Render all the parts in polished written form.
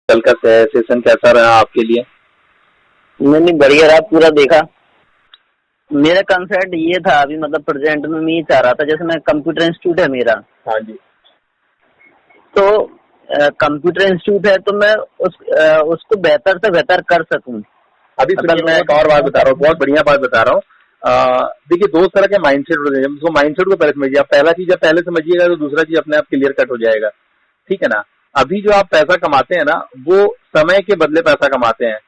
कल का सेशन कैसा रहा आपके लिए? नहीं बढ़िया रहा, पूरा देखा। मेरा कंसेप्ट ये था अभी, मतलब प्रेजेंट में मैं ये चाह रहा था, जैसे मैं कंप्यूटर इंस्टीट्यूट है मेरा। हाँ जी। तो कंप्यूटर इंस्टीट्यूट है तो मैं उसको बेहतर से बेहतर कर सकूं। अभी सुनिए, मैं एक और बात बता रहा हूँ, बहुत बढ़िया बात बता रहा हूँ। देखिए, दो तरह के माइंडसेट होते हैं। उसको माइंडसेट को पहले समझिए। आप पहला चीज जब पहले समझिएगा तो दूसरा चीज अपने आप क्लियर कट हो जाएगा, ठीक है ना। अभी जो आप पैसा कमाते हैं ना, वो समय के बदले पैसा कमाते हैं।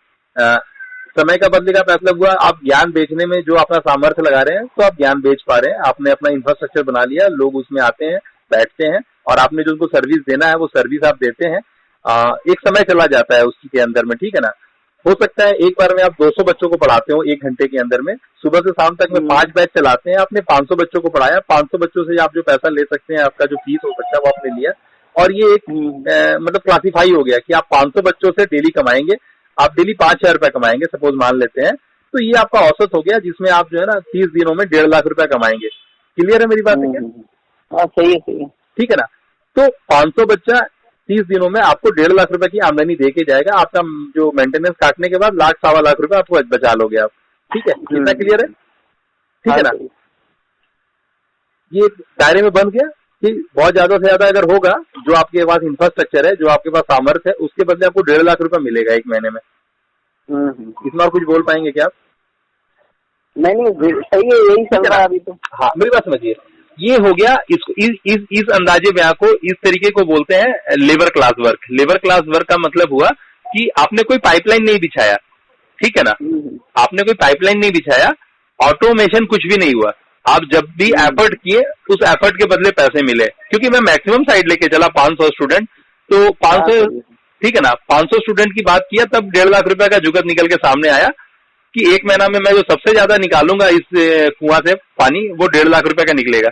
समय का बदले का मतलब हुआ आप ज्ञान बेचने में जो अपना सामर्थ्य लगा रहे हैं, तो आप ज्ञान बेच पा रहे हैं। आपने अपना इंफ्रास्ट्रक्चर बना लिया, लोग उसमें आते हैं, बैठते हैं, और आपने जो उनको सर्विस देना है वो सर्विस आप देते हैं। एक समय चला जाता है उसी के अंदर में, ठीक है ना। हो सकता है एक बार में आप 200 बच्चों को पढ़ाते हो 1 घंटे के अंदर में, सुबह से शाम तक में 5 बैच चलाते हैं, आपने 500 बच्चों को पढ़ाया। 500 बच्चों से आप जो पैसा ले सकते हैं, आपका जो फीस हो सकता है वो आपने लिया, और ये एक मतलब क्लासीफाई हो गया कि आप 500 बच्चों से डेली कमाएंगे। आप डेली 5,000 रुपए कमाएंगे, सपोज मान लेते हैं। तो ये आपका औसत हो गया, जिसमें आप जो है ना 30 दिनों में 1.5 लाख रुपए कमाएंगे। क्लियर है मेरी बात? है क्या? हाँ, सही है, सही है। ठीक है ना। तो 500 बच्चा 30 दिनों में आपको 1.5 लाख रुपए की आमदनी दे के जाएगा। आपका जो मेंटेनेंस काटने के बाद 1,00,000 सवा लाख रुपए आपको बचा लोगे आप। ठीक है, कितना क्लियर है? ठीक है ना। ये दायरे में बन गया कि बहुत ज्यादा से ज्यादा अगर होगा, जो आपके पास इंफ्रास्ट्रक्चर है, जो आपके पास सामर्थ्य है, उसके बदले आपको 1.5 लाख रुपए मिलेगा 1 महीने में। इसमें और कुछ बोल पाएंगे क्या आप? नहीं, सही है, यही चल रहा है अभी तो। हाँ, मेरी बात समझिए। ये हो गया, इसको इस अंदाजे ब्याह को, इस तरीके को बोलते हैं labour class work. Labour class work का मतलब हुआ कि आपने कोई पाइपलाइन नहीं बिछाया, ठीक है ना। आपने कोई पाइपलाइन नहीं बिछाया, ऑटोमेशन कुछ भी नहीं हुआ। आप जब भी एफर्ट किए, उस एफर्ट के बदले पैसे मिले। क्योंकि मैं मैक्सिमम साइड लेके चला 500 स्टूडेंट, तो 500, ठीक है ना, 500 स्टूडेंट की बात किया, तब 1.5 लाख रुपए का जुगत निकल के सामने आया कि 1 महीना में मैं जो सबसे ज्यादा निकालूंगा इस कुआं से पानी, वो 1.5 लाख रुपए का निकलेगा।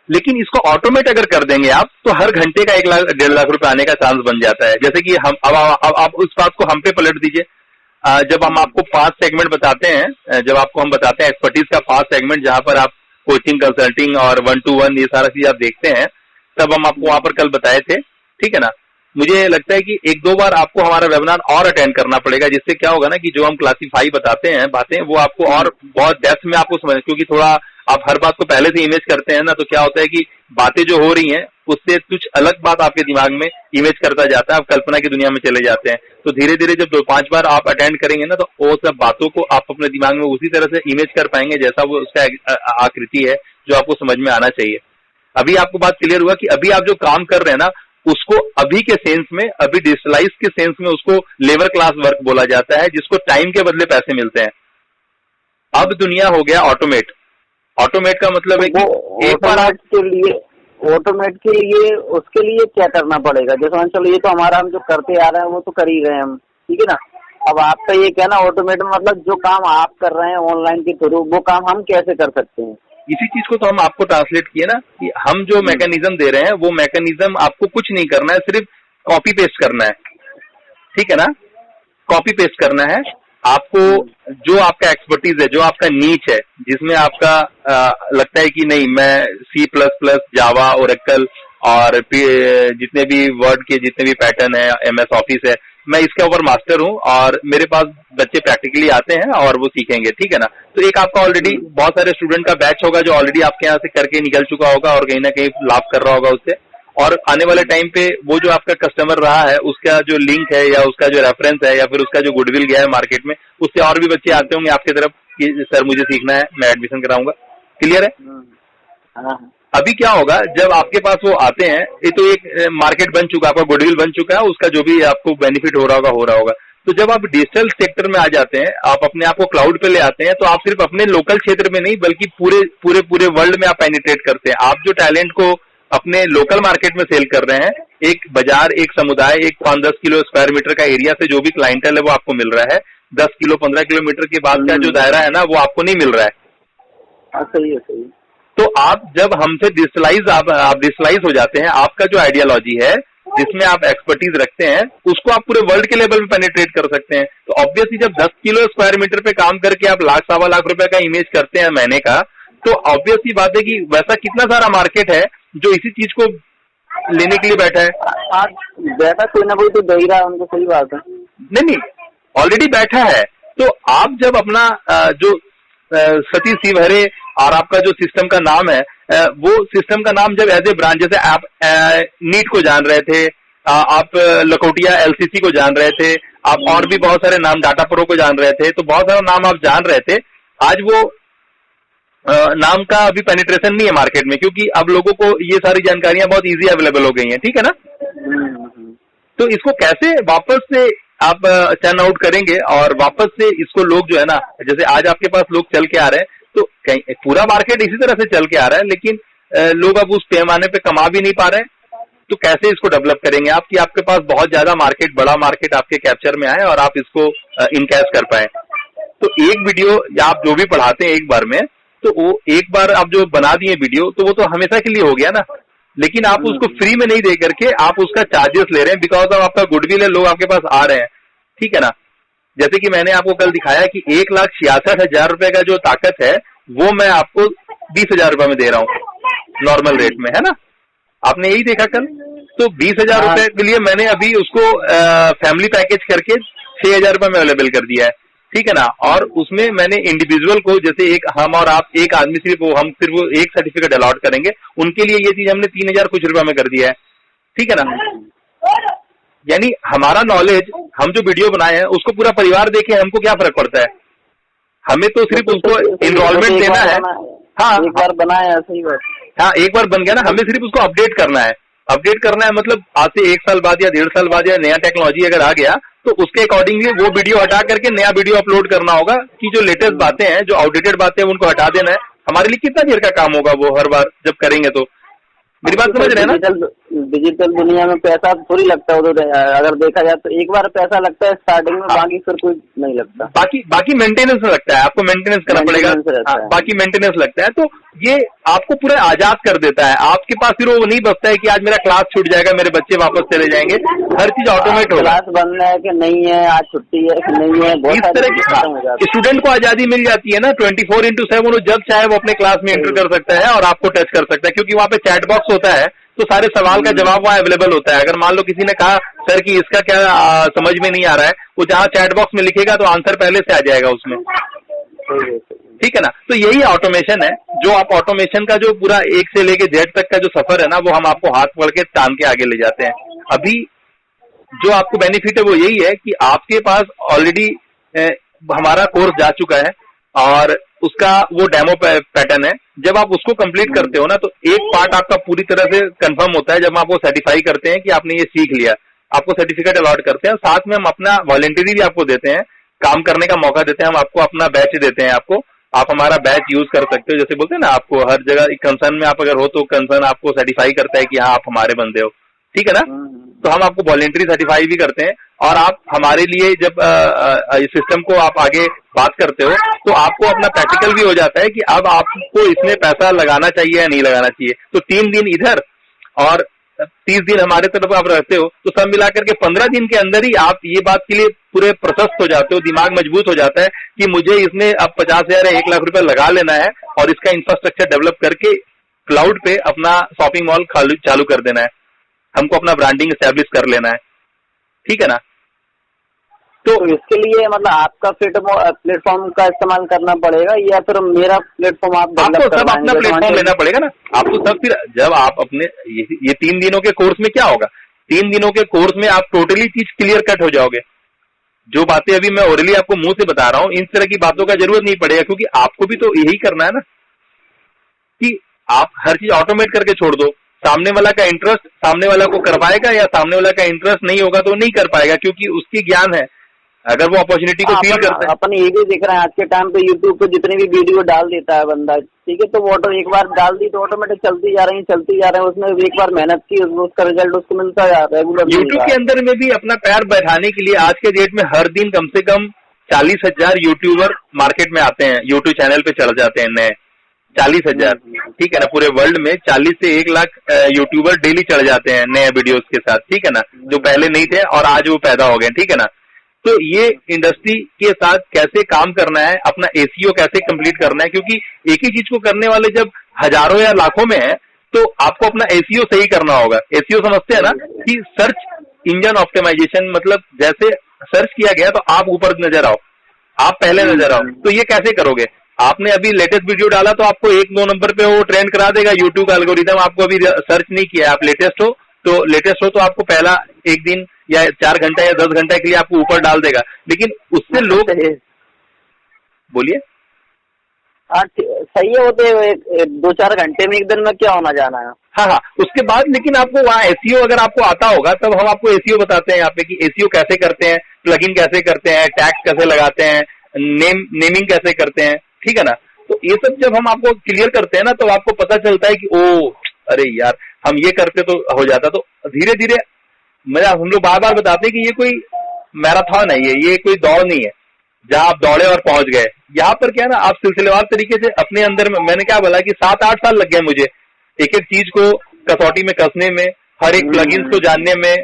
लेकिन इसको ऑटोमेट अगर कर देंगे आप, तो हर घंटे का 1.5 लाख रुपए आने का चांस बन जाता है। जैसे कि हम अब आप उस बात को हम पे पलट दीजिए। जब हम आपको 5 सेगमेंट बताते हैं, जब आपको हम बताते हैं एक्सपर्टीज का 5 सेगमेंट, जहां पर आप कोचिंग, कंसल्टिंग और 1-to-1 ये सारा चीज आप देखते हैं, तब हम आपको वहां पर कल बताए थे, ठीक है ना। मुझे लगता है कि 1-2 बार आपको हमारा वेबिनार और अटेंड करना पड़ेगा, जिससे क्या होगा ना कि जो हम क्लासीफाई बताते हैं बातें, वो आपको और बहुत डेप्थ में आपको समझ, क्योंकि थोड़ा आप हर बात को पहले से इमेज करते हैं ना, तो क्या होता है कि बातें जो हो रही हैं उससे कुछ अलग बात आपके दिमाग में इमेज करता जाता है, आप कल्पना की दुनिया में चले जाते हैं। तो धीरे धीरे जब 2-5 बार आप अटेंड करेंगे ना, तो वो सब बातों को आप अपने दिमाग में उसी तरह से इमेज कर पाएंगे जैसा वो उसका आकृति है, जो आपको समझ में आना चाहिए। अभी आपको बात क्लियर हुआ कि अभी आप जो काम कर रहे हैं ना, उसको अभी के सेंस में, अभी डिजिटलाइज के सेंस में उसको लेबर क्लास वर्क बोला जाता है, जिसको टाइम के बदले पैसे मिलते हैं। अब दुनिया हो गया ऑटोमेट। ऑटोमेट का मतलब है कि एक बार ऑटोमेट के लिए उसके लिए क्या करना पड़ेगा? जैसे मान चलो, ये तो हमारा हम जो करते आ रहे हैं वो तो कर ही रहे हैं हम, ठीक है ना। अब आपका ये कहना ऑटोमेट मतलब जो काम आप कर रहे हैं ऑनलाइन के थ्रू, वो काम हम कैसे कर सकते हैं? इसी चीज को तो हम आपको ट्रांसलेट किए ना, कि हम जो मैकेनिज्म दे रहे हैं, वो मैकेनिज्म आपको कुछ नहीं करना है, सिर्फ कॉपी पेस्ट करना है, ठीक है ना। कॉपी पेस्ट करना है आपको। जो आपका एक्सपर्टीज है, जो आपका नीच है, जिसमें आपका लगता है कि नहीं, मैं C++, जावा, ओरेकल और जितने भी वर्ड के जितने भी पैटर्न है, MS ऑफिस है, मैं इसके ऊपर मास्टर हूँ, और मेरे पास बच्चे प्रैक्टिकली आते हैं और वो सीखेंगे, ठीक है ना। तो एक आपका ऑलरेडी बहुत सारे स्टूडेंट का बैच होगा जो ऑलरेडी आपके यहाँ से करके निकल चुका होगा और कहीं ना कहीं लाभ कर रहा होगा उससे। और आने वाले टाइम पे वो जो आपका कस्टमर रहा है, उसका जो लिंक है या उसका जो रेफरेंस है या फिर उसका जो गुडविल गया है मार्केट में, उससे और भी बच्चे आते होंगे आपकी तरफ कि सर मुझे सीखना है, मैं एडमिशन कराऊंगा। क्लियर है? अभी क्या होगा जब आपके पास वो आते हैं, ये तो एक मार्केट बन चुका है, आपका गुडविल बन चुका है, उसका जो भी आपको बेनिफिट हो रहा होगा। तो जब आप डिजिटल सेक्टर में आ जाते हैं, आप अपने आप को क्लाउड पे ले आते हैं, तो आप सिर्फ अपने लोकल क्षेत्र में नहीं, बल्कि पूरे वर्ल्ड में आप पेनिट्रेट करते हैं। आप जो टैलेंट को अपने लोकल मार्केट में सेल कर रहे हैं, एक बाजार, एक समुदाय, एक 5-10 किलो स्क्वायर मीटर का एरिया से जो भी क्लाइंटल है वो आपको मिल रहा है। 10 किलो 15 किलोमीटर के बाद का जो दायरा है ना, वो आपको नहीं मिल रहा है। सही है, सही। तो आप जब हमसे डिजिटलाइज आप डिजिटलाइज हो जाते हैं, आपका जो आइडियोलॉजी है, जिसमें आप एक्सपर्टीज रखते हैं, उसको आप पूरे वर्ल्ड के लेवल पे पेनिट्रेट कर सकते हैं। तो ऑब्वियसली जब 10 किलो स्क्वायर मीटर पे काम करके आप 1,00,000 सवा लाख रुपए का इमेज करते हैं महीने का, तो ऑब्वियसली बात है कि वैसा कितना सारा मार्केट है जो इसी चीज को लेने के लिए बैठा है। आज बैठा कोई ना कोई तो दे ही रहा है उनको, सही बात है। नहीं, ऑलरेडी बैठा है। तो आप जब अपना जो सतीश शिवहरे और आपका जो सिस्टम का नाम है, वो सिस्टम का नाम जब एज ए ब्रांच, जैसे आप नीट को जान रहे थे, आप लखोटिया एलसीसी को जान रहे थे, आप और भी बहुत सारे नाम, डाटा प्रो को जान रहे थे, तो बहुत सारा नाम आप जान रहे थे। आज वो नाम का अभी पेनिट्रेशन नहीं है मार्केट में, क्योंकि अब लोगों को ये सारी जानकारियां बहुत इजी अवेलेबल हो गई हैं, ठीक है ना। तो इसको कैसे वापस से आप टर्न आउट करेंगे और वापस से इसको लोग जो है ना, जैसे आज आपके पास लोग चल के आ रहे हैं, तो कहीं पूरा मार्केट इसी तरह से चल के आ रहा है, लेकिन लोग अब उस पैमाने पे कमा भी नहीं पा रहे हैं। तो कैसे इसको डेवलप करेंगे आप कि आपके पास बहुत ज्यादा मार्केट, बड़ा मार्केट आपके कैप्चर में आए और आप इसको इनकैश कर पाए। तो एक वीडियो आप जो भी पढ़ाते हैं एक बार में, तो वो एक बार आप जो बना दिए वीडियो, तो वो तो हमेशा के लिए हो गया ना। लेकिन आप उसको फ्री में नहीं दे करके आप उसका चार्जेस ले रहे हैं, बिकॉज ऑफ आपका गुडविल है, लोग आपके पास आ रहे हैं, ठीक है ना। जैसे कि मैंने आपको कल दिखाया कि 1,66,000 रुपए का जो ताकत है, वो मैं आपको 20,000 रुपए में दे रहा हूँ नॉर्मल रेट में, है ना। आपने यही देखा कल। तो 20,000 रुपए के लिए मैंने अभी उसको फैमिली पैकेज करके 6,000 रुपए में अवेलेबल कर दिया है, ठीक है ना। और उसमें मैंने इंडिविजुअल को, जैसे एक हम और आप, एक आदमी हम सिर्फ वो एक सर्टिफिकेट अलॉट करेंगे, उनके लिए ये चीज हमने 3,000 कुछ रुपए में कर दिया है, ठीक है ना। यानी हमारा नॉलेज, हम जो वीडियो बनाए हैं उसको पूरा परिवार देखे, हमको क्या फर्क पड़ता है। हमें तो सिर्फ उसको इनरोलमेंट देना है। हाँ, एक बार बनाया, सही बात। हाँ, एक बार बन गया ना, हमें सिर्फ उसको अपडेट करना है। अपडेट करना है मतलब आज से 1 साल बाद या 1.5 साल बाद या नया टेक्नोलॉजी अगर आ गया, तो उसके अकॉर्डिंगली वो वीडियो हटा करके नया वीडियो अपलोड करना होगा, कि जो लेटेस्ट बातें हैं, जो आउटडेटेड बातें हैं, उनको हटा देना है। हमारे लिए कितना देर का काम होगा वो हर बार जब करेंगे। तो मेरी बात समझ रहे हैं ना। डिजिटल दुनिया में पैसा थोड़ी लगता है, तो अगर देखा जाए तो एक बार पैसा लगता है स्टार्टिंग में, बाकी फिर कोई नहीं लगता। बाकी मेंटेनेंस लगता है, आपको मेंटेनेंस करना पड़ेगा। बाकी मेंटेनेंस लगता है। तो ये आपको पूरा आजाद कर देता है। आपके पास फिर वो नहीं बचता है कि आज मेरा क्लास छूट जाएगा, मेरे बच्चे वापस चले जाएंगे। हर चीज ऑटोमेट होगा। क्लास बंद है कि नहीं है, आज छुट्टी है कि नहीं है, इस तरह की स्टूडेंट को आजादी मिल जाती है ना। 24/7 वो जब चाहे वो अपने क्लास में एंटर कर सकता है और आपको टच कर सकता है, क्योंकि वहाँ पे चैट बॉक्स होता है, तो सारे सवाल का जवाब वहाँ अवेलेबल होता है। अगर मान लो किसी ने कहा सर कि इसका क्या समझ में नहीं आ रहा है, वो जहाँ चैट बॉक्स में लिखेगा तो आंसर पहले से आ जाएगा उसमें, ठीक है ना। तो यही ऑटोमेशन है, जो आप ऑटोमेशन का जो पूरा A से लेके Z तक का जो सफर है ना, वो हम आपको हाथ पकड़ के टान के आगे ले जाते हैं। अभी जो आपको बेनिफिट है वो यही है कि आपके पास ऑलरेडी हमारा कोर्स जा चुका है और उसका वो डेमो पैटर्न है। जब आप उसको कंप्लीट करते हो ना, तो एक पार्ट आपका पूरी तरह से कंफर्म होता है जब आप वो सर्टिफाई करते हैं कि आपने ये सीख लिया। आपको सर्टिफिकेट अलॉट करते हैं, साथ में हम अपना वॉलंटरी भी आपको देते हैं, काम करने का मौका देते हैं। हम आपको अपना बैच देते हैं, आपको आप हमारा बैच यूज कर सकते हो। जैसे बोलते हैं ना, आपको हर जगह कंसर्न में आप अगर हो तो कंसर्न आपको सर्टिफाई करता है कि हाँ आप हमारे बंदे हो, ठीक है ना। तो हम आपको वॉलंटरी सर्टिफाई भी करते हैं। और आप हमारे लिए जब इस सिस्टम को आप आगे बात करते हो, तो आपको अपना प्रैक्टिकल भी हो जाता है कि अब आपको इसमें पैसा लगाना चाहिए या नहीं लगाना चाहिए। तो 3 दिन इधर और 30 दिन हमारे तरफ आप रहते हो, तो सब मिलाकर के 15 दिन के अंदर ही आप ये बात के लिए पूरे प्रशस्त हो जाते हो, दिमाग मजबूत हो जाता है कि मुझे इसमें अब 50,000 या 1 लाख रुपए लगा लेना है और इसका इंफ्रास्ट्रक्चर डेवलप करके क्लाउड पे अपना शॉपिंग मॉल चालू कर देना है, हमको अपना ब्रांडिंग एस्टेब्लिश कर लेना है, ठीक है ना। तो इसके लिए मतलब आपका प्लेटफॉर्म का इस्तेमाल करना पड़ेगा या फिर मेरा प्लेटफॉर्म आपको सब अपना प्लेटफॉर्म लेना पड़ेगा ना। आपको सब, फिर जब आप अपने ये 3 दिनों के कोर्स में क्या होगा, 3 दिनों के कोर्स में आप टोटली चीज क्लियर कट हो जाओगे। जो बातें अभी मैं ओरली आपको मुंह से बता रहा हूँ, इन तरह की बातों का जरूरत नहीं पड़ेगा, क्योंकि आपको भी तो यही करना है ना कि आप हर चीज ऑटोमेट करके छोड़ दो। सामने वाला का इंटरेस्ट सामने वाला को कर पाएगा या सामने वाला का इंटरेस्ट नहीं होगा तो नहीं कर पाएगा, क्योंकि उसकी ज्ञान है। अगर वो अपॉर्चुनिटी को फील करता है। अपन ये भी देख रहे हैं आज के टाइम पे यूट्यूब पे जितनी भी वीडियो डाल देता है बंदा, ठीक है, तो वो एक बार डाल दी तो ऑटोमेटिक चलती जा रहे हैं। उसमें एक बार मेहनत की, उसका रिजल्ट उसको मिलता जा रहा है। यूट्यूब के अंदर में भी अपना पैर बैठाने के लिए आज के डेट में हर दिन कम से कम 40,000 यूट्यूबर मार्केट में आते हैं, यूट्यूब चैनल पे चढ़ जाते हैं नए 40,000, ठीक है ना। पूरे वर्ल्ड में 40 से 1 लाख यूट्यूबर डेली चढ़ जाते हैं नए वीडियोस के साथ, ठीक है ना, जो पहले नहीं थे और आज वो पैदा हो गए, ठीक है ना। तो ये इंडस्ट्री के साथ कैसे काम करना है, अपना एसीओ कैसे कंप्लीट करना है, क्योंकि एक ही चीज को करने वाले जब हजारों या लाखों में है, तो आपको अपना एसईओ सही करना होगा। एसईओ समझते हैं ना कि सर्च इंजन ऑप्टिमाइजेशन, मतलब जैसे सर्च किया गया तो आप ऊपर नजर आओ, आप पहले नजर आओ। तो ये कैसे करोगे? आपने अभी लेटेस्ट वीडियो डाला तो आपको 1-2 नंबर पे वो ट्रेंड करा देगा यूट्यूब का एल्गोरिदम। आपको अभी सर्च नहीं किया, आप लेटेस्ट हो तो आपको पहला 1 दिन या 4 घंटा या 10 घंटा के लिए आपको ऊपर डाल देगा। लेकिन उससे लोग, बोलिए। हाँ सही है, वो तो 2-4 घंटे में 1 दिन में क्या होना जाना है। हाँ, उसके बाद लेकिन आपको वहाँ एसईओ अगर आपको आता होगा तब हम आपको एसईओ बताते हैं यहाँ पे कि एसईओ कैसे करते हैं, प्लगइन कैसे करते हैं, टैग्स कैसे लगाते हैं, नेमिंग कैसे करते हैं, ठीक है ना। तो ये सब जब हम आपको क्लियर करते हैं ना तो आपको पता चलता है कि ओ अरे यार हम ये करते तो हो जाता। तो धीरे धीरे हम लोग बार बार बताते हैं कि ये कोई मैराथन है, ये कोई दौड़ नहीं है जहां आप दौड़े और पहुंच गए। यहाँ पर क्या है ना, आप सिलसिलेवार तरीके से अपने अंदर में, मैंने क्या बोला कि 7-8 साल लग गए मुझे एक एक चीज को कसौटी में कसने में, हर एक प्लगइन्स को जानने में।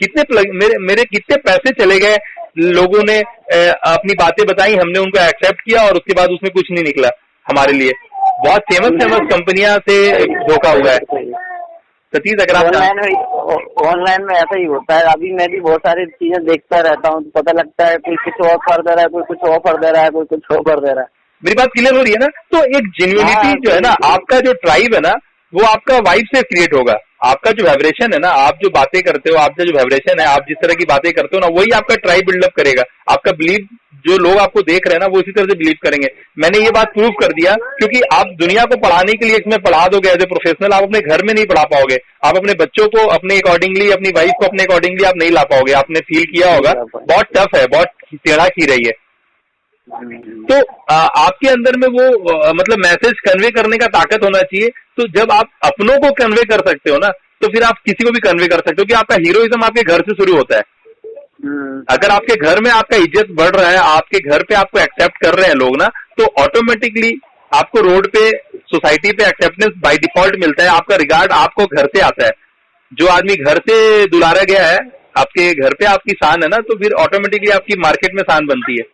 कितने मेरे कितने पैसे चले गए, लोगों ने अपनी बातें बताई, हमने उनको एक्सेप्ट किया और उसके बाद उसमें कुछ नहीं निकला हमारे लिए। बहुत फेमस कंपनियां से धोखा हुआ है सतीश। अगर आप ऑनलाइन में ऐसा ही होता है। अभी मैं भी बहुत सारी चीजें देखता रहता हूँ, तो पता लगता है कोई कुछ ऑफर दे रहा है, कोई कुछ ऑफर दे रहा है, कोई कुछ ऑफर दे रहा है। मेरी बात क्लियर हो रही है ना। तो एक जेन्युइनिटी जो है ना, आपका जो ट्राइब है ना, वो आपका वाइब से क्रिएट होगा। आपका जो वाइब्रेशन है ना, आप जो बातें करते हो, आपका जो वाइब्रेशन है, आप जिस तरह की बातें करते हो ना, वही आपका ट्राइब बिल्डअप करेगा। आपका बिलीव, जो लोग आपको देख रहे हैं ना, वो इसी तरह से बिलीव करेंगे। मैंने ये बात प्रूव कर दिया, क्योंकि आप दुनिया को पढ़ाने के लिए इसमें पढ़ा दोगे एज ए प्रोफेशनल, आप अपने घर में नहीं पढ़ा पाओगे। आप अपने बच्चों को अपने अकॉर्डिंगली, अपनी वाइफ को अपने अकॉर्डिंगली आप नहीं ला पाओगे। आपने फील किया होगा, बहुत टफ है, बहुत टेढ़ा की रही है। तो आपके अंदर में वो मतलब मैसेज कन्वे करने का ताकत होना चाहिए। तो जब आप अपनों को कन्वे कर सकते हो ना, तो फिर आप किसी को भी कन्वे कर सकते हो, कि आपका हीरोइज्म आपके घर से शुरू होता है। अगर आपके घर में आपका इज्जत बढ़ रहा है, आपके घर पे आपको एक्सेप्ट कर रहे हैं लोग ना, तो ऑटोमेटिकली आपको रोड पे, सोसाइटी पे एक्सेप्टेंस बाय डिफॉल्ट मिलता है। आपका रिगार्ड आपको घर से आता है। जो आदमी घर से दुलारा गया है, आपके घर पे आपकी शान है ना, तो फिर ऑटोमेटिकली आपकी मार्केट में शान बनती है।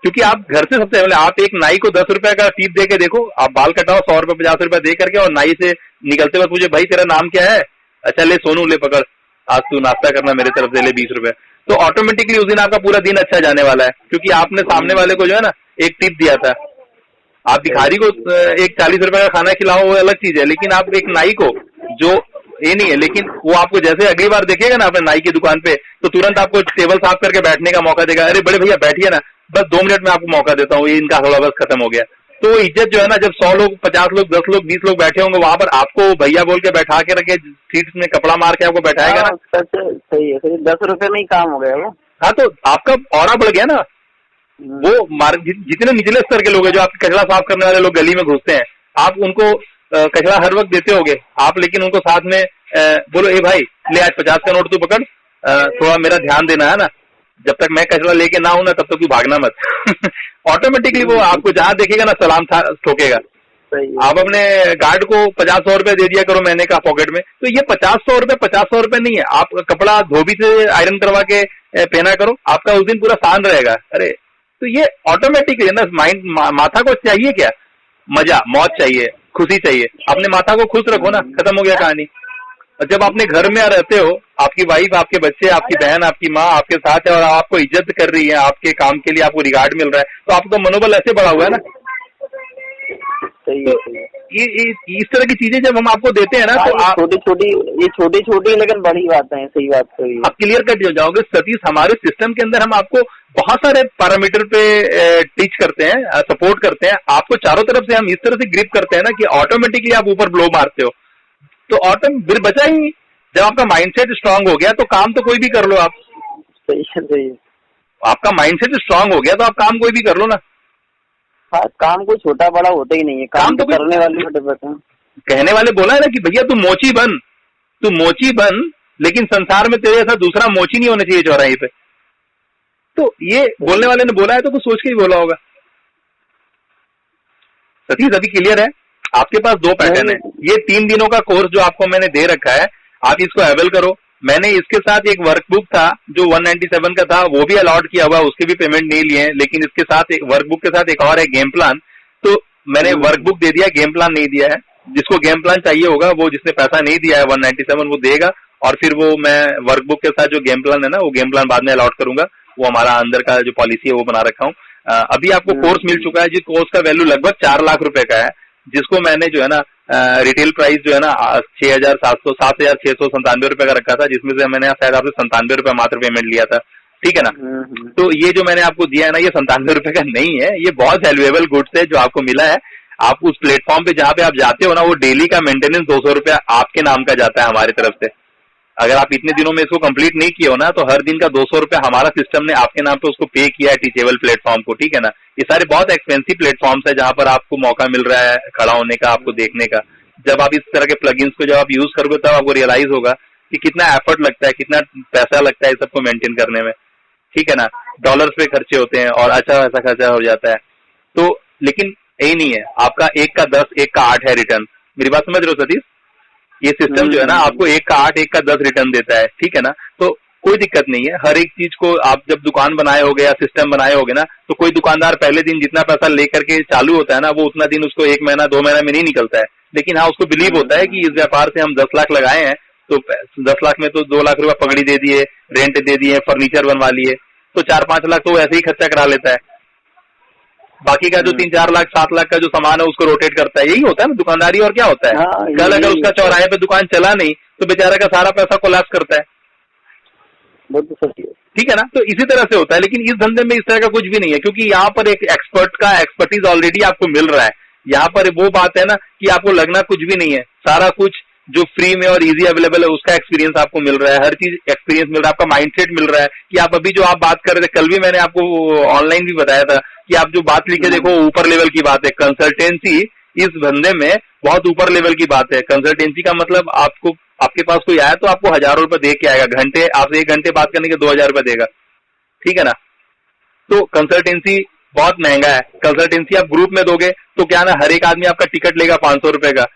क्योंकि आप घर से सबसे पहले, आप एक नाई को 10 रुपए का टिप दे के देखो, आप बाल कटाओ 100 रुपए 50 रुपए दे करके, और नाई से निकलते वक्त मुझे, भाई तेरा नाम क्या है? अच्छा ले सोनू, ले पकड़, आज तू नाश्ता करना मेरे तरफ से, ले 20 रुपए। तो ऑटोमेटिकली उस दिन आपका पूरा दिन अच्छा जाने वाला है, क्योंकि आपने सामने वाले को जो है ना एक टिप दिया था। आप भिखारी को एक 40 रुपए का खाना खिलाओ, वो अलग चीज है, लेकिन आप एक नाई को, जो ये नहीं है, लेकिन वो आपको जैसे अगली बार देखेगा ना अपने नाई की दुकान पे, तो तुरंत आपको टेबल साफ करके बैठने का मौका देगा। अरे बड़े भैया बैठिए ना, बस 2 मिनट में आपको मौका देता हूँ, ये इनका थोड़ा बस खत्म हो गया। तो वो इज्जत जो है ना, जब 100 लोग, 50 लोग, 10 लोग, 20 लोग बैठे होंगे, वहां पर आपको भैया बोल के बैठा के रखे, सीट में कपड़ा मार के आपको बैठाएगा ना। सही है, 10 रुपए में ही काम हो गया वो। हाँ, तो आपका ऑरा बढ़ गया ना। वो जितने निचले स्तर के लोग हैं, जो आपके कचरा साफ करने वाले लोग गली में घुसते हैं, आप उनको कचरा हर वक्त देते होगे आप, लेकिन उनको साथ में बोलो, ए भाई ले आज 50 का नोट तू पकड़, थोड़ा मेरा ध्यान देना है ना, जब तक मैं कचरा लेके ना हूं ना, तब तक तू भागना मत। ऑटोमेटिकली वो आपको जहां देखेगा ना सलाम ठोकेगा। आप अपने गार्ड को 50-100 रुपए दे दिया करो महीने का पॉकेट में। तो ये 50-100 रुपए 50-100 रुपए नहीं है, आप कपड़ा धोबी से आयरन करवा के पहना करो, आपका उस दिन पूरा शान रहेगा। अरे तो ये ऑटोमेटिकली ना, माइंड, माथा को चाहिए क्या? मजा, मौज चाहिए, खुशी चाहिए। अपने माथा को खुश रखो ना, खत्म हो गया कहानी। जब अपने घर में रहते हो, आपकी वाइफ, आपके बच्चे, आपकी बहन, आपकी माँ आपके साथ है और आपको इज्जत कर रही है, आपके काम के लिए आपको रिगार्ड मिल रहा है, तो आपका मनोबल ऐसे बढ़ा हुआ है ना। तो ये इस तरह की चीजें जब हम आपको देते हैं ना, तो आप छोटी छोटी लेकिन बड़ी बातें हैं। सही बात है, आप क्लियर कट हो जाओगे सतीश। हमारे सिस्टम के अंदर हम आपको बहुत सारे पैरामीटर पे टीच करते हैं, सपोर्ट करते हैं आपको। चारों तरफ से हम इस तरह से ग्रिप करते हैं ना कि ऑटोमेटिकली आप ऊपर ब्लो मारते हो, तो फिर बचा ही। जब आपका माइंडसेट स्ट्रांग हो गया तो काम तो कोई भी कर लो आप। सही है। आपका माइंडसेट स्ट्रांग हो गया तो आप काम कोई भी कर लो ना। हाँ, काम कोई छोटा बड़ा होता ही नहीं है, काम तो करने वाले छोटे बड़े हैं। कहने वाले बोला है ना कि भैया तू मोची बन, लेकिन संसार में तेरे ऐसा दूसरा मोची नहीं होना चाहिए चौराहे पे। तो ये बोलने वाले ने बोला है तो कुछ सोच के ही बोला होगा। सतीश अभी क्लियर है? आपके पास 2 पैटर्न है। ये 3 दिनों का कोर्स जो आपको मैंने दे रखा है, आप इसको अवेल करो। मैंने इसके साथ एक वर्कबुक था जो 197 का था, वो भी अलॉट किया हुआ, उसके भी पेमेंट नहीं लिए हैं, लेकिन इसके साथ एक वर्कबुक के साथ एक और है गेम प्लान। तो मैंने वर्कबुक दे दिया, गेम प्लान नहीं दिया है। जिसको गेम प्लान चाहिए होगा वो, जिसने पैसा नहीं दिया है 197 वो देगा, और फिर वो मैं वर्कबुक के साथ जो गेम प्लान है ना वो गेम प्लान बाद में अलॉट करूंगा। वो हमारा अंदर का जो पॉलिसी है वो बना रखा हूँ। अभी आपको कोर्स मिल चुका है, जिस कोर्स का वैल्यू लगभग 4 लाख रुपए का है, जिसको मैंने जो है ना रिटेल प्राइस जो है ना 7,697 रुपए का रखा था, जिसमें से मैंने शायद आपसे 97 रुपए मात्र पेमेंट लिया था, ठीक है ना। तो ये जो मैंने आपको दिया है ना, ये 97 रुपए का नहीं है, ये बहुत वैल्यूएबल गुड्स है जो आपको मिला है। आप उस प्लेटफॉर्म पे जहाँ पे आप जाते हो ना, वो डेली का मेंटेनेंस 200 रुपया आपके नाम का जाता है हमारी तरफ से। अगर आप इतने दिनों में इसको कंप्लीट नहीं किए हो ना, तो हर दिन का 200 रुपया हमारा सिस्टम ने आपके नाम पे उसको पे किया है टीचेबल प्लेटफॉर्म को, ठीक है ना। ये सारे बहुत एक्सपेंसिव प्लेटफॉर्म्स है जहां पर आपको मौका मिल रहा है खड़ा होने का, आपको देखने का। जब आप इस तरह के प्लगइन्स को जब आप यूज करोगे तब आपको रियलाइज होगा कि कितना एफर्ट लगता है, कितना पैसा लगता है इस सबको मेंटेन करने में, ठीक है ना। डॉलर्स पे खर्चे होते हैं और अच्छा ऐसा खर्चा हो जाता है। तो लेकिन यही नहीं है, आपका 1 का 10 1 का 8 है रिटर्न। मेरी बात समझ रहे हो सतीश? ये सिस्टम जो है ना आपको 1 का 8 1 का 10 रिटर्न देता है, ठीक है ना। तो कोई दिक्कत नहीं है। हर एक चीज को आप जब दुकान बनाए होगे या सिस्टम बनाए होगे ना, तो कोई दुकानदार पहले दिन जितना पैसा लेकर के चालू होता है ना, वो उतना दिन उसको 1 महीना 2 महीना में नहीं निकलता है। लेकिन हाँ, उसको बिलीव होता है कि इस व्यापार से हम 10 लाख लगाए हैं, तो 10 लाख में तो 2 लाख रुपया पगड़ी दे दिए, रेंट दे दिए, फर्नीचर बनवा लिए, तो 4-5 लाख तो ऐसे ही खर्चा करा लेता है। बाकी का जो 3-4 लाख 7 लाख का जो सामान है उसको रोटेट करता है। यही होता है ना दुकानदारी, और क्या होता है। कल अगर उसका चौराहे पे दुकान चला नहीं तो बेचारा का सारा पैसा कोलैप्स करता है, ठीक है ना। तो इसी तरह से होता है। लेकिन इस धंधे में इस तरह का कुछ भी नहीं है, क्योंकि यहाँ पर एक एक्सपर्ट का एक्सपर्टीज ऑलरेडी आपको मिल रहा है। यहाँ पर वो बात है ना कि आपको लगना कुछ भी नहीं है, सारा कुछ जो फ्री में और इजी अवेलेबल है उसका एक्सपीरियंस आपको मिल रहा है, हर चीज एक्सपीरियंस मिल रहा है, आपका माइंडसेट मिल रहा है कि आप अभी जो आप बात कर रहे थे, कल भी मैंने आपको ऑनलाइन भी बताया था कि आप जो बात लिखे देखो ऊपर लेवल की बात है। कंसल्टेंसी इस धंधे में बहुत ऊपर लेवल की बात है। कंसल्टेंसी का मतलब आपको, आपके पास कोई आया तो आपको हजारों रुपए दे के आएगा, घंटे आपसे 1 घंटे बात करने के 2000 रुपए देगा, ठीक है ना। तो कंसल्टेंसी बहुत महंगा है। कंसल्टेंसी आप ग्रुप में दोगे तो क्या ना, हर एक आदमी आपका टिकट लेगा 500 रुपए का।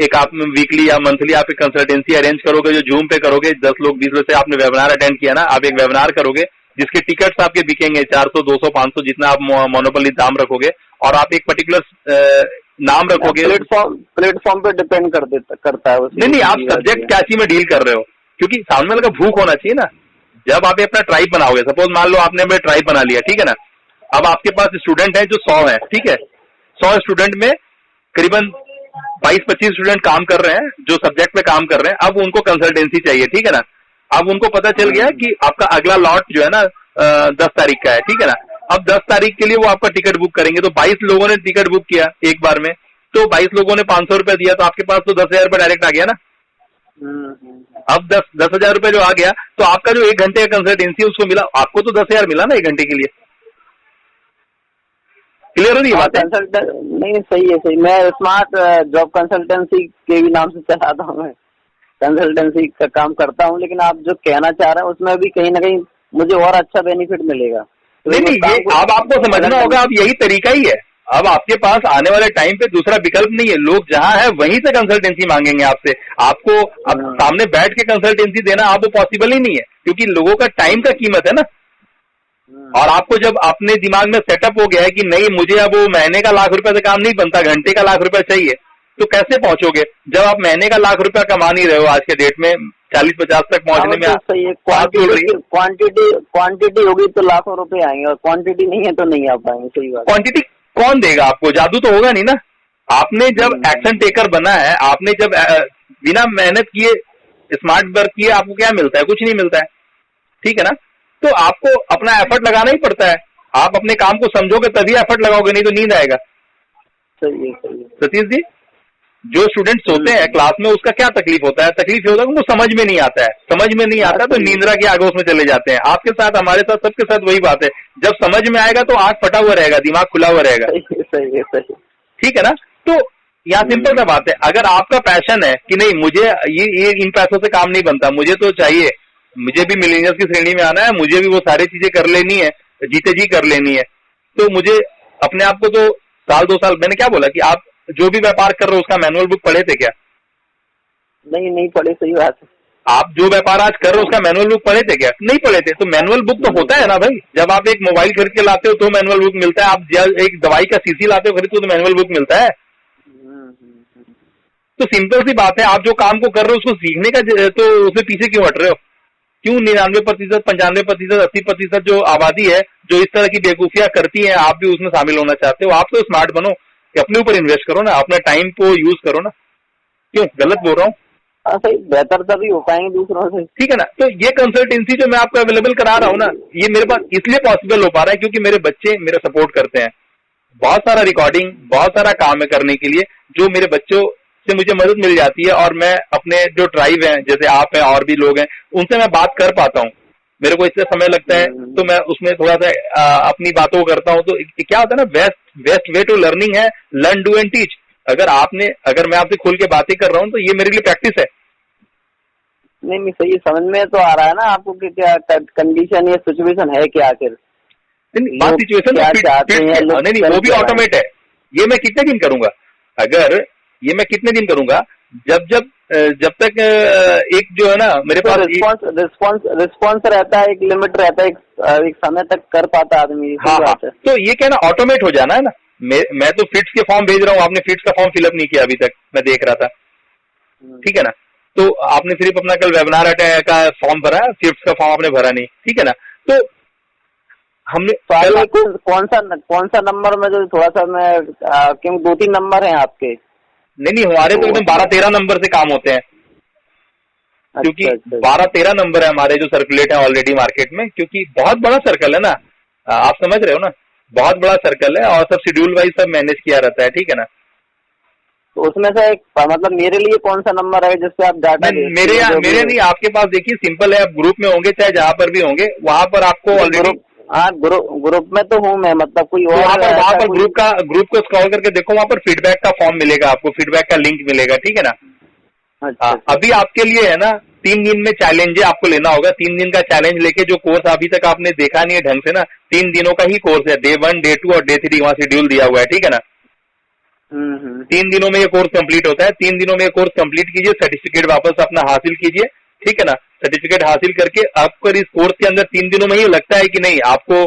एक आप वीकली या मंथली आप एक कंसल्टेंसी अरेंज करोगे, जो जूम पे करोगे, 10 लोग 20 लोग से आपने वेबिनार अटेंड किया ना, आप एक वेबिनार करोगे जिसके टिकट्स आपके बिकेंगे 400 200 500 जितना आप मोनोपोली दाम रखोगे, और आप एक पर्टिकुलर नाम रखोगे। प्लेटफॉर्म पे डिपेंड करता है। नहीं, आप सब्जेक्ट क्या चीज में डील कर रहे हो, क्योंकि सामने वाले का भूख होना चाहिए ना। जब आप अपना ट्राइब बनाओगे, सपोज मान लो आपने अपना ट्राइब बना लिया, ठीक है ना। अब आपके पास स्टूडेंट है जो 100 है, ठीक है। 100 स्टूडेंट में करीबन 22-25 स्टूडेंट काम कर रहे हैं जो सब्जेक्ट पे काम कर रहे हैं। अब उनको कंसल्टेंसी चाहिए, ठीक है ना। अब उनको पता चल गया कि आपका अगला लॉट जो है ना 10 तारीख का है, ठीक है ना। अब 10 तारीख के लिए वो आपका टिकट बुक करेंगे, तो 22 लोगों ने टिकट बुक किया एक बार में, तो 22 लोगों ने 500 रुपए दिया, तो आपके पास तो 10,000 रुपए डायरेक्ट आ गया ना। अब 10,000 रुपए जो आ गया, तो आपका जो 1 घंटे का कंसल्टेंसी उसको मिला, आपको तो 10,000 मिला ना 1 घंटे के लिए। क्लियर हो रही है बात? नहीं, सही है, सही। मैं स्मार्ट जॉब कंसल्टेंसी के भी नाम से चलाता हूँ, मैं कंसल्टेंसी का काम करता हूँ। लेकिन आप जो कहना चाह रहे हैं उसमें भी कहीं ना कहीं मुझे और अच्छा बेनिफिट मिलेगा। नहीं, ये अब आपको समझना होगा, अब यही तरीका ही है। अब आपके पास आने वाले टाइम पे दूसरा विकल्प नहीं है। लोग जहां है वहीं से कंसल्टेंसी मांगेंगे आपसे। आपको अब सामने बैठ के कंसल्टेंसी देना आपको पॉसिबल ही नहीं है, क्योंकि लोगों का टाइम का कीमत है ना। और आपको जब अपने दिमाग में सेटअप हो गया है कि नहीं, मुझे अब वो महीने का लाख रुपए से काम नहीं बनता, घंटे का लाख रुपया चाहिए, तो कैसे पहुंचोगे? जब आप महीने का लाख रुपया कमा नहीं रहे हो आज के डेट में, 40-50 तक पहुंचने में सही है। क्वांटिटी होगी तो लाखों रुपए आएंगे, और क्वांटिटी नहीं है तो नहीं आ पाएंगे। सही बात। क्वांटिटी कौन देगा आपको? जादू तो होगा नहीं ना। आपने जब एक्शन टेकर बना है, आपने जब बिना मेहनत किए स्मार्ट वर्क किए, आपको क्या मिलता है? कुछ नहीं मिलता है, ठीक है ना। तो आपको अपना एफर्ट लगाना ही पड़ता है। आप अपने काम को समझोगे तभी एफर्ट लगाओगे, नहीं तो नींद आएगा। सही है, सही है। सतीश जी, जो स्टूडेंट सोते हैं क्लास में उसका क्या तकलीफ होता है? तकलीफ होता है उनको समझ में नहीं आता है, समझ में नहीं आता तो नींदरा के आगे उसमें चले जाते हैं। आपके साथ, हमारे साथ, सबके साथ वही बात है। जब समझ में आएगा तो आंख फटा हुआ रहेगा, दिमाग खुला हुआ रहेगा। सही है, सही। ठीक है ना। तो यहाँ सिंपल सा बात है, अगर आपका पैशन है कि नहीं मुझे ये इन पैसों से काम नहीं बनता, मुझे तो चाहिए, मुझे भी मिलेनियल्स की श्रेणी में आना है, मुझे भी वो सारी चीजें कर लेनी है, जीते जी कर लेनी है, तो मुझे अपने आप को तो 1-2 साल, मैंने क्या बोला कि आप जो भी व्यापार कर रहे हो उसका मैनुअल बुक पढ़े थे क्या? नहीं पढ़े। सही बात है। आप जो व्यापार आज कर रहे हो उसका मैनुअल बुक पढ़े थे क्या? नहीं पढ़े थे। तो मैनुअल बुक तो होता है ना भाई, जब आप एक मोबाइल खरीद के लाते हो तो मैनुअल बुक मिलता है, आप जब एक दवाई का शीशी लाते हो खरीदते हो तो मैनुअल बुक मिलता है। तो सिंपल सी बात है, आप जो काम को कर रहे हो उसको सीखने का तो उसमें पीछे क्यों हट रहे हो? क्यों 99%, 95%, 80% जो आबादी है जो इस तरह की बेवकूफियां करती है, आप भी उसमें शामिल होना चाहते हो? आप तो स्मार्ट बनो, अपने ऊपर इन्वेस्ट करो ना, अपने टाइम को यूज करो ना। क्यों गलत बोल रहा हूँ? सही, बेहतर तभी हो पाएंगे दूसरों से। ठीक है ना। तो ये कंसल्टेंसी जो मैं आपको अवेलेबल करा रहा हूँ ना, ये मेरे पास इसलिए पॉसिबल हो पा रहा है क्योंकि मेरे बच्चे मेरा सपोर्ट करते हैं। बहुत सारा रिकॉर्डिंग, बहुत सारा काम है करने के लिए, जो मेरे बच्चों से मुझे मदद मिल जाती है, और मैं अपने जो ट्राइब हैं, जैसे आप हैं और भी लोग हैं, उनसे मैं बात कर पाता हूँ। मेरे को इससे समय लगता है तो मैं उसमें थोड़ा सा अपनी बातों को करता हूँ। तो क्या होता है ना, बेस्ट वे टू लर्निंग है लर्न, डू एंड टीच। अगर मैं आपसे खुल के बातें कर रहा हूँ तो ये मेरे लिए प्रैक्टिस है। नहीं सही, समझ में तो आ रहा है ना आपको कि क्या कंडीशन या सिचुएशन है क्या आखिर। बात सिचुएशन नहीं, वो भी ऑटोमेट है। ये मैं कितने दिन करूंगा? ये मैं कितने दिन करूंगा? जब तक एक जो है ना मेरे पास रिस्पॉन्स रहता है, एक लिमिट रहता है, एक समय तक कर पाता आदमी। हाँ, तो ये क्या ना ऑटोमेट हो जाना है ना। मैं तो फिट्स के फॉर्म भेज रहा हूँ, आपने फिट्स का फॉर्म फिलअप नहीं किया अभी तक, मैं देख रहा था। ठीक है ना। तो आपने सिर्फ अपना कल वेबिनार का फॉर्म भरा, फिफ्ट का फॉर्म आपने भरा नहीं। ठीक है ना। तो हमने कौन सा नंबर में, जो थोड़ा सा मैं क्यों 2-3 नंबर हैं आपके? नहीं, हमारे तो एकदम 12-13 नंबर से काम होते हैं। क्योंकि 12-13 नंबर है हमारे जो सर्कुलेट है ऑलरेडी मार्केट में, क्योंकि बहुत बड़ा सर्कल है ना, आप समझ रहे हो ना, बहुत बड़ा सर्कल है और सब शेड्यूल वाइज सब मैनेज किया रहता है। ठीक है ना। तो उसमें से एक मतलब मेरे लिए कौन सा नंबर है जिससे आप डाटा? मेरे नहीं, आपके पास देखिए सिंपल है, आप ग्रुप में होंगे चाहे जहां पर भी होंगे, वहां पर आपको ऑलरेडी ग्रुप में तो हूँ मैं, मतलब कोई और वहां पर ग्रुप को स्क्रॉल करके देखो, वहां पर फीडबैक का फॉर्म मिलेगा आपको, फीडबैक का लिंक मिलेगा। ठीक है ना। अच्छा। अभी आपके लिए है ना 3 दिन में चैलेंज आपको लेना होगा। 3 दिन का चैलेंज लेके जो कोर्स अभी तक आपने देखा नहीं है ढंग से ना, 3 दिनों का ही कोर्स है, डे 1, डे 2 और डे 3 वहां शेड्यूल दिया हुआ है। ठीक है ना। 3 दिनों में ये कोर्स कंप्लीट होता है। 3 दिनों में ये कोर्स कंप्लीट कीजिए, सर्टिफिकेट वापस अपना हासिल कीजिए। ठीक है ना। सर्टिफिकेट हासिल करके आपको इस कोर्स के अंदर 3 दिनों में ही लगता है कि नहीं आपको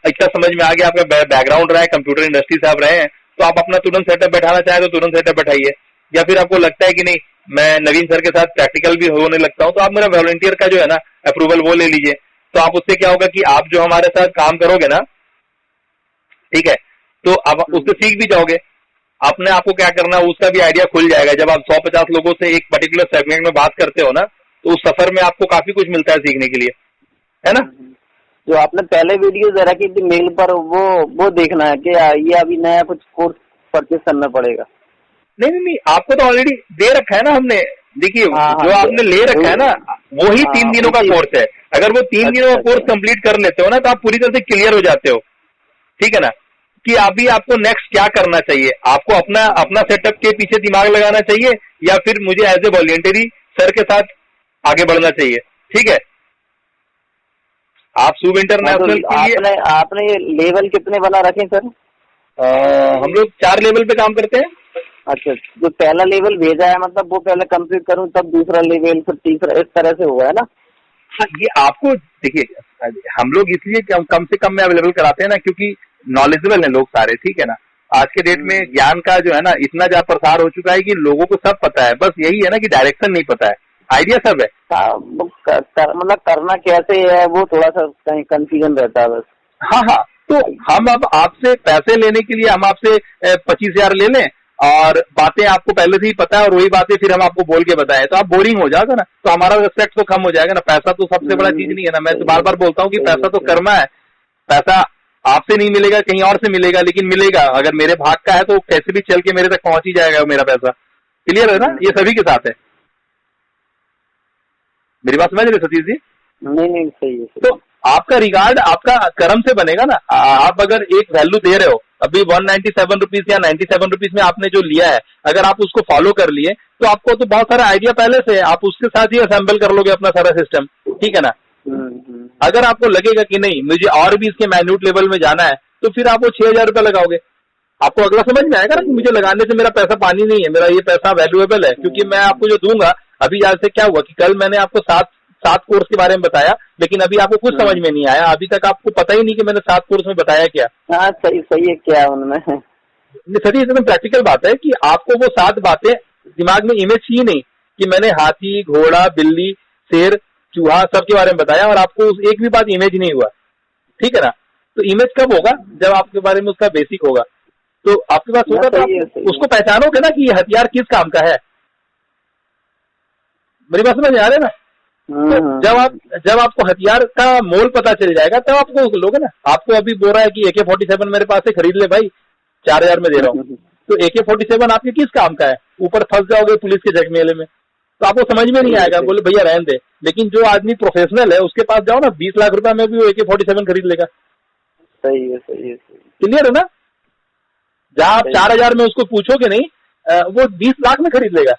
इतना समझ में आ गया, आपका बैकग्राउंड रहा है, कंप्यूटर इंडस्ट्री से आप रहे हैं, तो आप अपना तुरंत सेटअप बैठाना चाहे तो तुरंत सेटअप बैठाइए। या फिर आपको लगता है कि नहीं मैं नवीन सर के साथ प्रैक्टिकल भी होने लगता हूं, तो आप मेरा वॉलंटियर का जो है ना अप्रूवल वो ले लीजिए। तो आप उससे क्या होगा कि आप जो हमारे साथ काम करोगे ना, ठीक है, तो आप उससे सीख भी जाओगे। अपने आपको क्या करना है उसका भी आइडिया खुल जाएगा। जब आप 100-50 लोगों से एक पर्टिकुलर सेगमेंट में बात करते हो ना, तो उस सफर में आपको काफी कुछ मिलता है सीखने के लिए, है ना। जो आपने पहले वीडियो जरा की थी मेल पर, वो देखना है कि ये अभी नया कुछ कोर्स परचेज करना पड़ेगा? नहीं, आपको तो ऑलरेडी दे रखा है ना हमने। देखिए जो आपने ले रखा है ना, वो ही 3 दिनों का कोर्स है। अगर वो 3 दिनों का कोर्स कंप्लीट कर लेते हो ना, तो आप पूरी तरह से क्लियर हो जाते हो। ठीक है ना, कि अभी आपको नेक्स्ट क्या करना चाहिए। आपको अपना सेटअप के पीछे दिमाग लगाना चाहिए, या फिर मुझे एज ए वॉलंटरी सर के साथ आगे बढ़ना चाहिए। ठीक है। आप शुभ इंटरनेशनल के लिए आपने ये लेवल कितने बना रखे सर? हम लोग 4 लेवल पे काम करते हैं। अच्छा, जो पहला लेवल भेजा है मतलब वो पहले कंप्लीट करूं तब दूसरा लेवल, फिर तीसरा, इस तरह से होगा, है ना? हाँ, ये आपको देखिए हम लोग इसलिए कम से कम में अवेलेबल कराते हैं ना, क्योंकि नॉलेजेबल है लोग सारे। ठीक है ना। आज के डेट में ज्ञान का जो है ना इतना ज्यादा प्रसार हो चुका है कि लोगों को सब पता है, बस यही है ना कि डायरेक्शन नहीं पता है, आइडिया सब है। मतलब करना कैसे है वो थोड़ा सा कहीं कंफ्यूजन रहता है बस। हाँ, तो हम अब आपसे पैसे लेने के लिए हम आपसे 25,000 ले लें और बातें आपको पहले से ही पता है, और वही बातें फिर हम आपको बोल के बताएं, तो आप बोरिंग हो जाओगे ना, तो हमारा रिस्पेक्ट तो कम हो जाएगा ना। पैसा तो सबसे बड़ा चीज नहीं है ना। मैं तो बार बार बोलता हूँ कि पैसा तो कर्मा है, पैसा आपसे नहीं मिलेगा, कहीं और से मिलेगा, लेकिन मिलेगा। अगर मेरे भाग का है तो कैसे भी चल के मेरे तक पहुंच ही जाएगा मेरा पैसा। क्लियर है ना। ये सभी के साथ है। मेरी बात समझ रहे सतीश जी? नहीं, सही है। तो आपका रिगार्ड आपका कर्म से बनेगा ना। आप अगर एक वैल्यू दे रहे हो, अभी 197 रुपीज या 97 रुपीज में आपने जो लिया है, अगर आप उसको फॉलो कर लिए तो आपको तो बहुत सारा आइडिया पहले से है, आप उसके साथ ही असेंबल कर लोगे अपना सारा सिस्टम। ठीक है ना। अगर आपको लगेगा कि नहीं मुझे और भी इसके मैन्यूट लेवल में जाना है, तो फिर आप वो 6,000 रुपया लगाओगे। आपको अगला समझ में आएगा ना कि मुझे लगाने से मेरा पैसा पानी नहीं है, मेरा ये पैसा वैल्यूएबल है, क्योंकि मैं आपको जो दूंगा अभी यहाँ से क्या हुआ कि कल मैंने आपको सात कोर्स के बारे में बताया, लेकिन अभी आपको कुछ समझ में नहीं आया, अभी तक आपको पता ही नहीं कि मैंने 7 कोर्स में बताया क्या। हाँ सही है, क्या उनमें सर एकदम प्रैक्टिकल बात है कि आपको वो 7 बातें दिमाग में इमेज ही नहीं कि मैंने हाथी, घोड़ा, बिल्ली, शेर, चूहा सबके बारे में बताया और आपको एक भी बात इमेज नहीं हुआ, ठीक है ना। तो इमेज कब होगा? जब आपके बारे में उसका बेसिक होगा, तो आपके पास होगा तो आप उसको पहचानोगे ना कि ये हथियार किस काम का है। मेरी बात समझ आ रही है ना? तो जब आपको हथियार का मोल पता चल जाएगा तब आपको लोगे ना। आपको अभी बोल रहा है कि AK-47 मेरे पास से खरीद ले भाई, 4000 में दे रहा हूँ, तो AK-47 आपके किस काम का है? ऊपर फंस जाओगे पुलिस के झकमेले में, तो आपको समझ में नहीं आएगा, बोले भैया रहने दे। लेकिन जो आदमी प्रोफेशनल है उसके पास जाओ ना, 20 लाख रुपए में भी वो AK-47 खरीद लेगा। सही है। क्लियर है ना? जहाँ आप 4000 में उसको पूछोगे नहीं, वो 20 लाख में खरीद लेगा।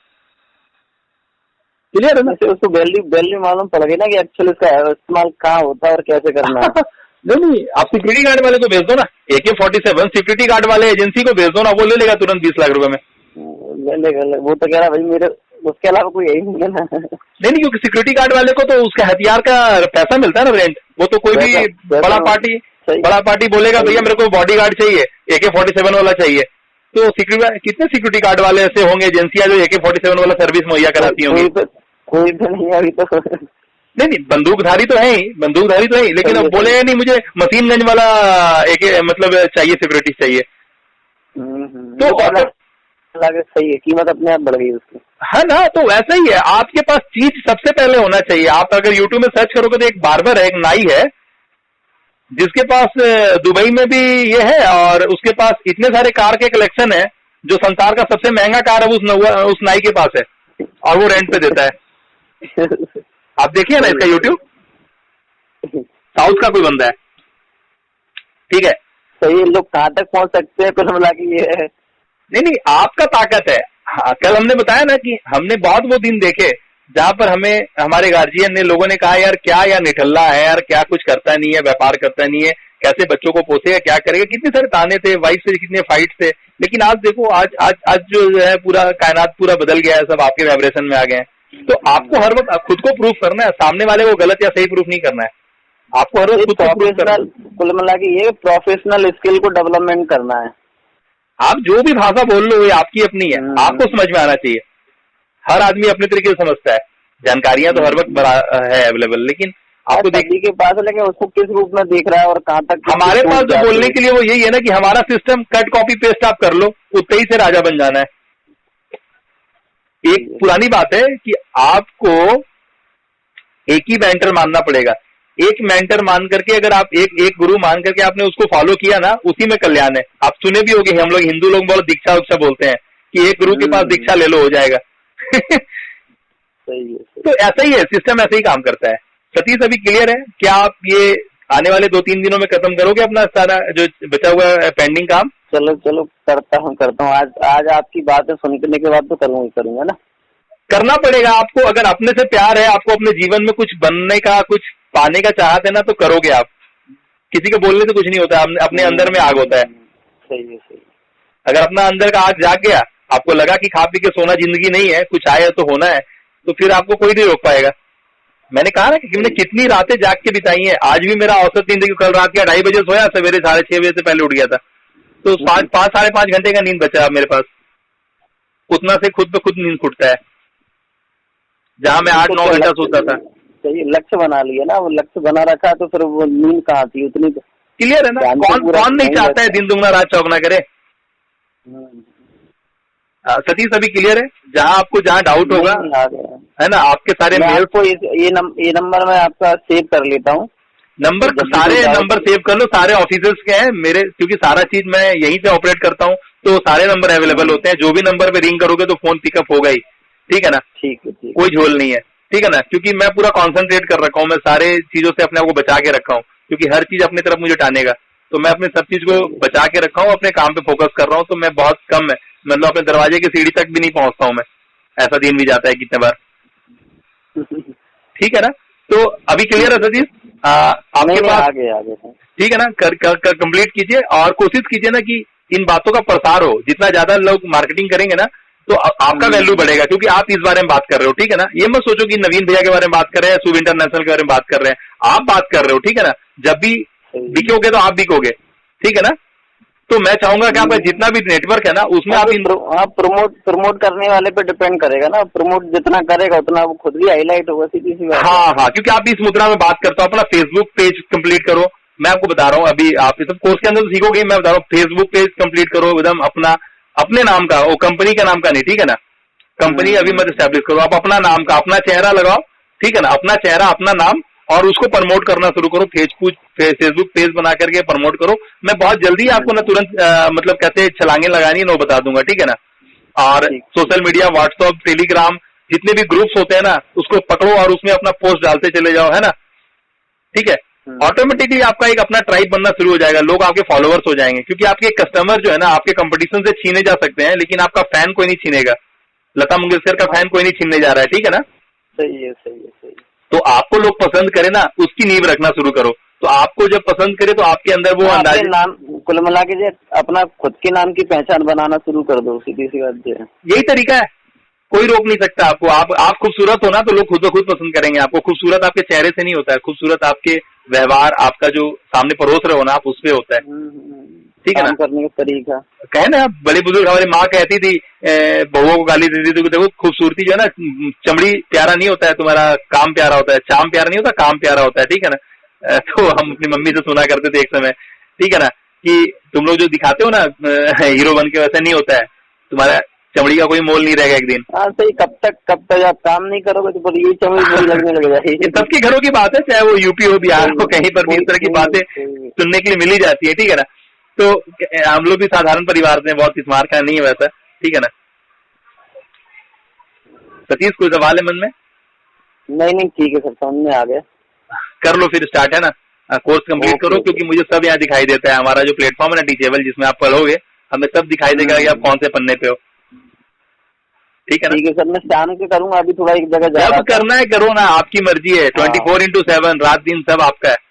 क्लियर है ना? उसको वैल्यू मालूम पड़ गई ना कि एक्चुअली इसका इस्तेमाल कहाँ होता है और कैसे करना है। नहीं, आप सिक्योरिटी गार्ड वाले को भेज दो ना, AK-47 सिक्योरिटी गार्ड वाले एजेंसी को भेज दो ना, वो ले लेगा तुरंत 20 लाख रुपए में। ले लेगा, वो तो कह रहा भाई मेरे उसके अलावा कोई यही नहीं है ना। नहीं, क्योंकि सिक्योरिटी गार्ड वाले को तो उसके हथियार का पैसा मिलता है ना, रेंट। वो तो कोई भी बड़ा पार्टी बोलेगा भैया मेरे को बॉडी गार्ड चाहिए, AK-47 वाला चाहिए, तो कितने सिक्योरिटी गार्ड वाले ऐसे होंगे एजेंसियां जो AK-47 वाला सर्विस मुहैया कराती होंगी? कोई तो नहीं अभी तो। नहीं, बंदूकधारी तो है ही, लेकिन अब बोलेगा नहीं मुझे मशीन गन वाला मतलब चाहिए, सिक्योरिटी चाहिए। तो सही है, कीमत अपने आप बढ़ गई उसकी, है ना। तो वैसा ही है, आपके पास चीज सबसे पहले होना चाहिए। आप अगर यूट्यूब में सर्च करोगे तो एक बार्बर है, एक नाई है, जिसके पास दुबई में भी ये है, और उसके पास इतने सारे कार के कलेक्शन है, जो संसार का सबसे महंगा कार है उस नाई के पास है, और वो रेंट पे देता है। आप देखिए ना इसका यूट्यूब, साउथ का कोई बंदा है, ठीक है। सही, लोग कहाँ तक पहुंच सकते हैं कुल मिला के ये है। नहीं, आपका ताकत है। हाँ, कल हमने बताया ना कि हमने बहुत वो दिन देखे जहां पर हमें हमारे गार्जियन ने, लोगों ने कहा यार क्या यार निठल्ला है यार, क्या कुछ करता नहीं है, व्यापार करता नहीं है, कैसे बच्चों को पोसेगा, क्या करेगा, कितने सारे ताने थे, वाइफ से कितने फाइट थे। लेकिन आज देखो, आज जो है पूरा कायनात पूरा बदल गया है, सब आपके वाइब्रेशन में आ गए हैं। तो आपको हर वक्त खुद को प्रूफ करना है, सामने वाले को गलत या सही प्रूफ नहीं करना है, आपको हर वक्त खुद को प्रूफ करना है। कुल मिला के ये प्रोफेशनल स्किल को डेवलपमेंट करना है। आप जो भी भाषा बोल लो ये आपकी अपनी है, आपको समझ में आना चाहिए। हर आदमी अपने तरीके से समझता है, जानकारियां तो हर वक्त है अवेलेबल, लेकिन आपको देखिए के पास है, लेकिन उसको किस रूप में देख रहा है और कहाँ तक। हमारे पास जो बोलने के लिए वो यही है ना कि हमारा सिस्टम कट कॉपी पेस्ट आप कर लो, उतने ही से राजा बन जाना है। एक पुरानी बात है कि आपको एक ही मेंटर मानना पड़ेगा। एक मेंटर मान करके, अगर आप एक गुरु मान करके आपने उसको फॉलो किया ना, उसी में कल्याण है। आप सुने भी होंगे, हम लोग हिंदू लोग बहुत दीक्षा उक्षा बोलते हैं कि एक गुरु के पास दीक्षा ले लो हो जाएगा। सही है। तो ऐसा ही है सिस्टम, ऐसे ही काम करता है। सतीश अभी क्लियर है? क्या आप ये आने वाले 2-3 दिनों में खत्म करोगे अपना सारा जो बचा हुआ पेंडिंग काम? चलो करता हूँ। आज आपकी बातें सुनने के बाद तो करूंगा ना। करना पड़ेगा आपको। अगर अपने से प्यार है, आपको अपने जीवन में कुछ बनने का, कुछ पाने का चाहते हैं ना, तो करोगे आप। किसी के बोलने से कुछ नहीं होता, अपने अंदर में आग होता है। सही है। अगर अपना अंदर का आग जाग गया, आपको लगा कि खा पी के सोना जिंदगी नहीं है, कुछ आया तो होना है, तो फिर आपको कोई नहीं रोक पाएगा। मैंने कहा ना कि हमने कितनी रातें जाग के बिताई हैं। आज भी मेरा औसत नींद, कल रात के 2:30 बजे सोया, सवेरे 6:30 बजे से पहले उठ गया था, तो 5-5.5 घंटे का नींद बचा मेरे पास। उतना से खुद पे खुद नींद फुटता है, जहां मैं 8-9 घंटा सोता था। सही, लक्ष्य बना लिया ना, वो लक्ष्य बना रखा तो फिर वो नींद कहाँ आती उतनी। क्लियर है ना? कौन नहीं चाहता है दिन दुगना रात चौगना करे। सतीश अभी क्लियर है? जहाँ डाउट होगा, है ना, आपके सारे मेल को ये नंबर मैं आपका सेव कर लेता हूँ। सारे नंबर सेव कर लो, सारे ऑफिसर्स के हैं मेरे, क्योंकि सारा चीज मैं यहीं से ऑपरेट करता हूँ, तो सारे नंबर अवेलेबल होते हैं। जो भी नंबर पे रिंग करोगे तो फोन पिकअप होगा ही, ठीक है ना? ठीक है। कोई झोल नहीं है, ठीक है ना? क्योंकि मैं पूरा कॉन्सेंट्रेट कर रखा हूँ, मैं सारे चीजों से अपने आप को बचा के रखा हूँ, क्योंकि हर चीज अपनी तरफ मुझे टानेगा, तो मैं अपने सब चीज को बचा के रखा हूँ, अपने काम पे फोकस कर रहा हूँ। तो मैं बहुत कम है, मतलब अपने दरवाजे की सीढ़ी तक भी नहीं पहुंचता हूँ मैं, ऐसा दिन भी जाता है कितने बार, ठीक है ना? तो अभी क्लियर है सतीश? आपके पास आगे ठीक है ना? कंप्लीट कीजिए और कोशिश कीजिए ना कि इन बातों का प्रसार हो। जितना ज्यादा लोग मार्केटिंग करेंगे ना, तो आपका वैल्यू बढ़ेगा, क्योंकि आप इस बारे में बात कर रहे हो, ठीक है ना। ये मत सोचो कि नवीन भैया के बारे में बात कर रहे हैं, शुभ इंटरनेशनल के बारे में बात कर रहे हैं, आप बात कर रहे हो, ठीक है ना। जब भी बिकोगे तो आप बिकोगे, ठीक है ना। तो मैं चाहूंगा कि आपका जितना भी नेटवर्क है ना उसमें आप प्रमोट करने वाले पे डिपेंड करेगा ना, प्रमोट जितना करेगा उतना वो खुद भी हाईलाइट होगा, सीधी सी बात। हाँ, क्योंकि आप इस मुद्रा में बात करते हो, अपना फेसबुक पेज कंप्लीट करो। मैं आपको बता रहा हूँ, अभी आप इस कोर्स के अंदर तो सीखोगे, मैं बता रहा हूँ फेसबुक पेज कंप्लीट करो एकदम अपने नाम का, वो कंपनी का नाम का नहीं, ठीक है ना। कंपनी अभी मत स्टैब्लिश करो, आप अपना नाम का अपना चेहरा लगाओ, ठीक है ना। अपना चेहरा अपना नाम, और उसको प्रमोट करना शुरू करो, फेसबुक पेज बना करके प्रमोट करो। मैं बहुत जल्दी आपको ना तुरंत मतलब कैसे छलांगे लगानी है वो बता दूंगा, ठीक है ना। और सोशल मीडिया, व्हाट्सएप, टेलीग्राम, जितने भी ग्रुप्स होते हैं ना उसको पकड़ो और उसमें अपना पोस्ट डालते चले जाओ, है ना, ठीक है। ऑटोमेटिकली आपका एक अपना ट्राइब बनना शुरू हो जाएगा, लोग आपके फॉलोअर्स हो जाएंगे, क्योंकि आपके कस्टमर जो है ना आपके कंपटीशन से छीने जा सकते हैं, लेकिन आपका फैन कोई नहीं छीनेगा। लता मंगेशकर का फैन कोई नहीं छीनने जा रहा है, ठीक है ना। सही है, सही है, सही। तो आपको लोग पसंद करे ना, उसकी नींव रखना शुरू करो। तो आपको जब पसंद करे तो आपके अंदर वो अंदाज, नाम कुल मिला के अपना खुद के नाम की पहचान बनाना शुरू कर दो, सीधी सी बात है। यही तरीका है, कोई रोक नहीं सकता आपको। आप खूबसूरत हो ना तो लोग खुद ब खुद पसंद करेंगे आपको। खूबसूरत आपके चेहरे से नहीं होता है, खूबसूरत आपके व्यवहार, आपका जो सामने परोस रहे हो ना आप उसपे होता है, ठीक है ना। करने का तरीका कहे ना, बड़े बुजुर्ग, हमारी माँ कहती थी, बहुओं को गाली देती थी, तो देखो खूबसूरती जो है ना, चमड़ी प्यारा नहीं होता है तुम्हारा, काम प्यारा होता है। चाम प्यारा नहीं होता, काम प्यारा होता है, ठीक है ना। तो हम अपनी मम्मी से सुना करते थे एक समय, ठीक है ना, कि तुम लोग जो दिखाते हो ना हीरो बन के, वैसा नहीं होता है, तुम्हारा चमड़ी का कोई मोल नहीं रहेगा एक दिन। हाँ सही। कब तक आप काम नहीं करोगे तो फिर ये चमड़ी बुरी लगने लग जाएगी। सबके घरों की बात है, चाहे वो यूपी हो, बिहार हो, कहीं पर भी इस तरह की बातें सुनने के लिए मिली जाती है, ठीक है ना। तो हम लोग भी साधारण परिवार से, बहुत स्मार्ट का नहीं है वैसा, ठीक है ना। सतीश कोई सवाल है मन में? नहीं, ठीक है सर, समझ में आ गया। कर लो फिर स्टार्ट, है ना। कोर्स कंप्लीट करो, क्योंकि मुझे सब यहाँ दिखाई देता है। हमारा जो प्लेटफॉर्म है ना टीचेबल, जिसमें आप पढ़ोगे, हमें सब दिखाई देगा कि आप कौन से पन्ने पे हो, ठीक है ना। ठीक है सर, मैं शाम के करूंगा, अभी थोड़ा एक जगह जा रहा जब करना है करो ना, आपकी मर्जी है। 24/7 रात दिन सब आपका है।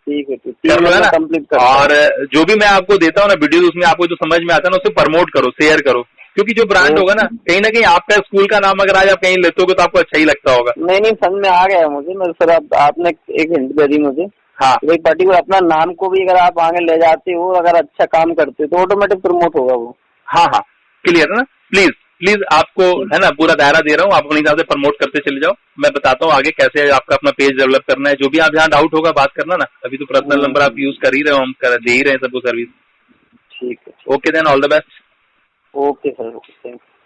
ठीक है, कर लो, है ना। कंप्लीट करो। और जो भी मैं आपको देता हूँ ना वीडियो, उसमें आपको जो समझ में आता है ना उसे प्रमोट करो, शेयर करो, क्योंकि जो ब्रांड होगा ना कहीं आपका स्कूल का नाम अगर आज आप कहीं लेते हो तो आपको अच्छा ही लगता होगा। नहीं, समझ में आ गया मुझे। मैं सर आपने एक हिंट दे दी मुझे। हाँ, एक पर्टिकुलर अपना नाम को भी अगर आप आगे ले जाते हो, अगर अच्छा काम करते हो तो ऑटोमेटिक प्रमोट होगा वो। हाँ, क्लियर है ना। प्लीज आपको, है ना, पूरा दायरा दे रहा हूँ, आप अपने हिसाब से प्रमोट करते चले जाओ। मैं बताता हूँ आगे कैसे आपका अपना पेज डेवलप करना है। जो भी आप यहाँ डाउट होगा बात करना ना। अभी तो पर्सनल नंबर आप यूज कर ही रहे हो, हम दे ही रहे हैं सबको सर्विस। ठीक है, okay then, all the best. Okay sir, okay, thank you.